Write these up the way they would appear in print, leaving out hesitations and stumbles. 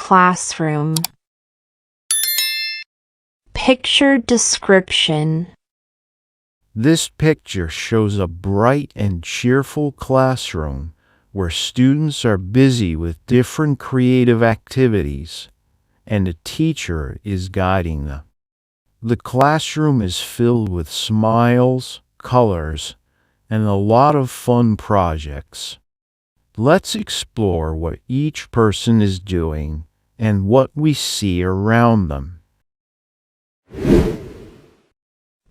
classroom. Picture description. This picture shows a bright and cheerful classroom where students are busy with different creative activities, and a teacher is guiding them. The classroom is filled with smiles, colors, and a lot of fun projects. Let's explore what each person is doing and what we see around them.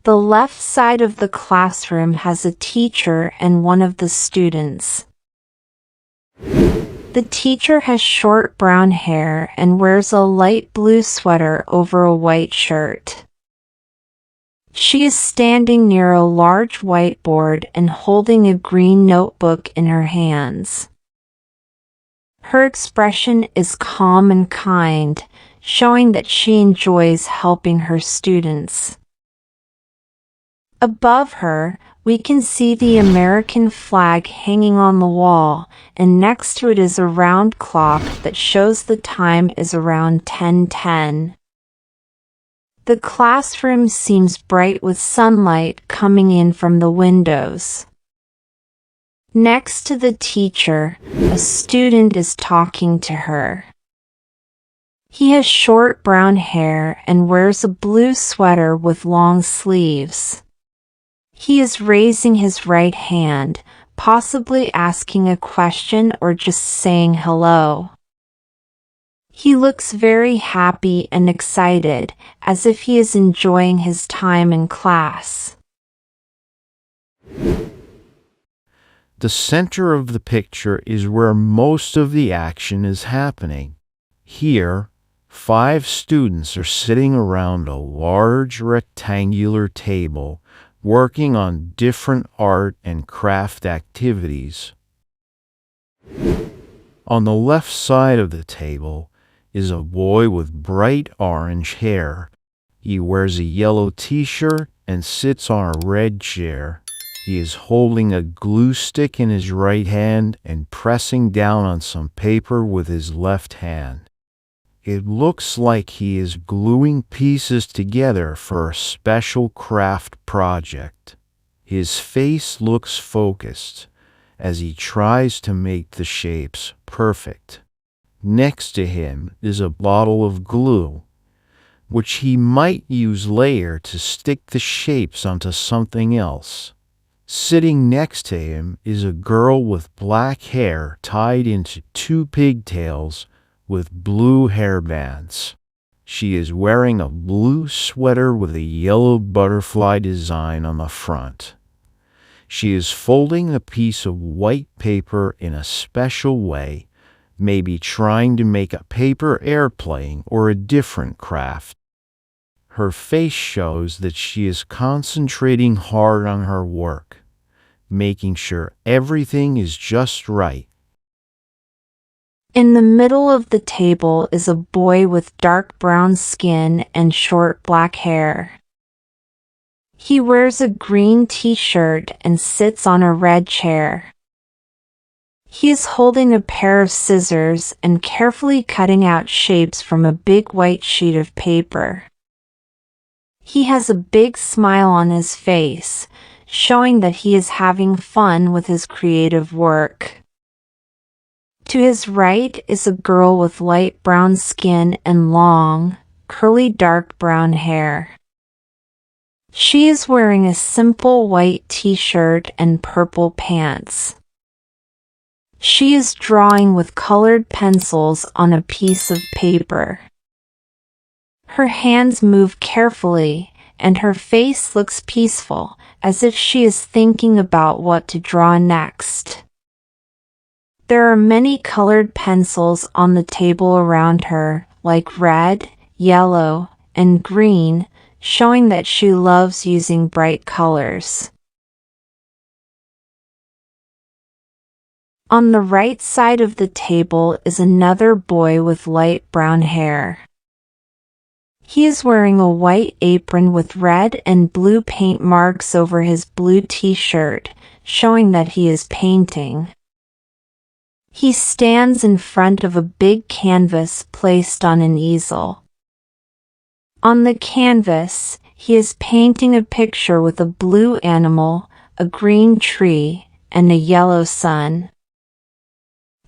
The left side of the classroom has a teacher and one of the students. The teacher has short brown hair and wears a light blue sweater over a white shirt. She is standing near a large whiteboard and holding a green notebook in her hands. Her expression is calm and kind, showing that she enjoys helping her students. Above her, we can see the American flag hanging on the wall, and next to it is a round clock that shows the time is around 10:10. The classroom seems bright with sunlight coming in from the windows. Next to the teacher, a student is talking to her. He has short brown hair and wears a blue sweater with long sleeves. He is raising his right hand, possibly asking a question or just saying hello. He looks very happy and excited, as if he is enjoying his time in class. The center of the picture is where most of the action is happening. Here, 5 students are sitting around a large rectangular table, working on different art and craft activities. On the left side of the table is a boy with bright orange hair. He wears a yellow t-shirt and sits on a red chair. He is holding a glue stick in his right hand and pressing down on some paper with his left hand. It looks like he is gluing pieces together for a special craft project. His face looks focused as he tries to make the shapes perfect. Next to him is a bottle of glue, which he might use later to stick the shapes onto something else. Sitting next to him is a girl with black hair tied into 2 pigtails with blue hairbands. She is wearing a blue sweater with a yellow butterfly design on the front. She is folding a piece of white paper in a special way, maybe trying to make a paper airplane or a different craft. Her face shows that she is concentrating hard on her work, making sure everything is just right. In the middle of the table is a boy with dark brown skin and short black hair. He wears a green t-shirt and sits on a red chair. He is holding a pair of scissors and carefully cutting out shapes from a big white sheet of paper. He has a big smile on his face, showing that he is having fun with his creative work. To his right is a girl with light brown skin and long, curly dark brown hair. She is wearing a simple white t-shirt and purple pants. She is drawing with colored pencils on a piece of paper. Her hands move carefully, and her face looks peaceful, as if she is thinking about what to draw next. There are many colored pencils on the table around her, like red, yellow, and green, showing that she loves using bright colors. On the right side of the table is another boy with light brown hair. He is wearing a white apron with red and blue paint marks over his blue t-shirt, showing that he is painting. He stands in front of a big canvas placed on an easel. On the canvas, he is painting a picture with a blue animal, a green tree, and a yellow sun.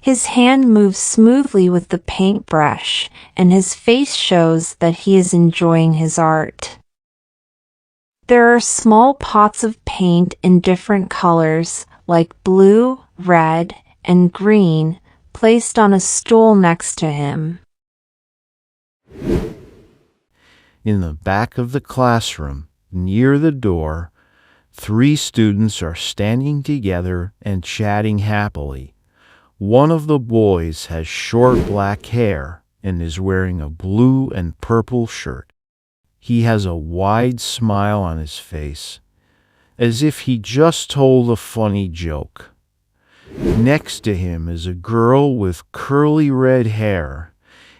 His hand moves smoothly with the paintbrush, and his face shows that he is enjoying his art. There are small pots of paint in different colors, like blue, red, and green, placed on a stool next to him. In the back of the classroom, near the door, 3 students are standing together and chatting happily. One of the boys has short black hair and is wearing a blue and purple shirt. He has a wide smile on his face, as if he just told a funny joke. Next to him is a girl with curly red hair,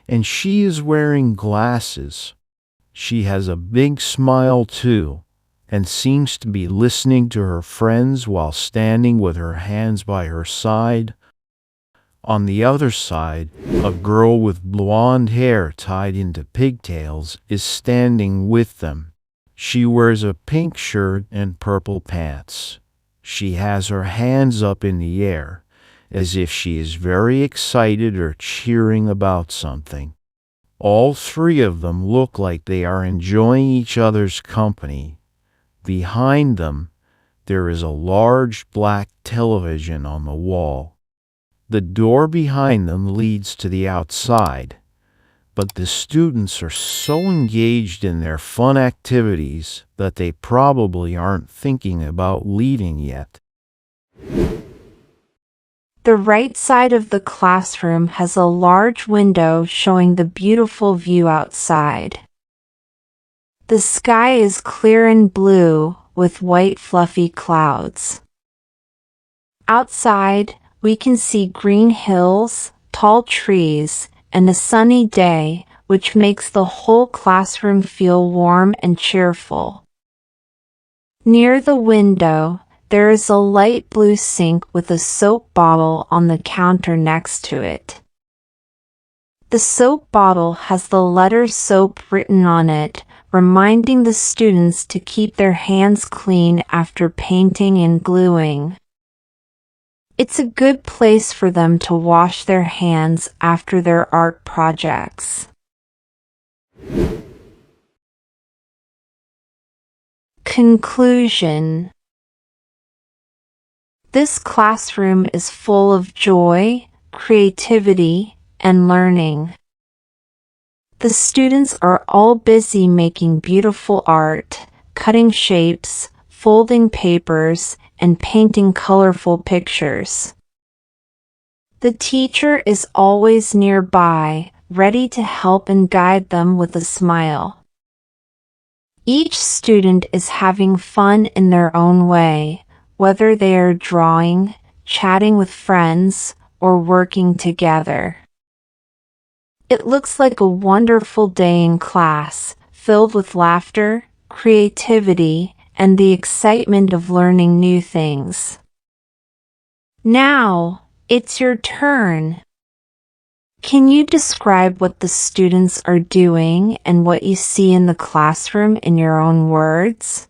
and she is wearing glasses. She has a big smile too, and seems to be listening to her friends while standing with her hands by her side. On the other side, a girl with blonde hair tied into pigtails is standing with them. She wears a pink shirt and purple pants. She has her hands up in the air, as if she is very excited or cheering about something. All 3 of them look like they are enjoying each other's company. Behind them, there is a large black television on the wall. The door behind them leads to the outside, but the students are so engaged in their fun activities that they probably aren't thinking about leaving yet. The right side of the classroom has a large window showing the beautiful view outside. The sky is clear and blue with white fluffy clouds. Outside, we can see green hills, tall trees, and a sunny day, which makes the whole classroom feel warm and cheerful. Near the window, there is a light blue sink with a soap bottle on the counter next to it. The soap bottle has the letter soap written on it, reminding the students to keep their hands clean after painting and gluing. It's a good place for them to wash their hands after their art projects. Conclusion. This classroom is full of joy, creativity, and learning. The students are all busy making beautiful art, cutting shapes, folding papers, and painting colorful pictures. The teacher is always nearby, ready to help and guide them with a smile. Each student is having fun in their own way, whether they are drawing, chatting with friends, or working together. It looks like a wonderful day in class, filled with laughter, creativity, and the excitement of learning new things. Now, it's your turn. Can you describe what the students are doing and what you see in the classroom in your own words?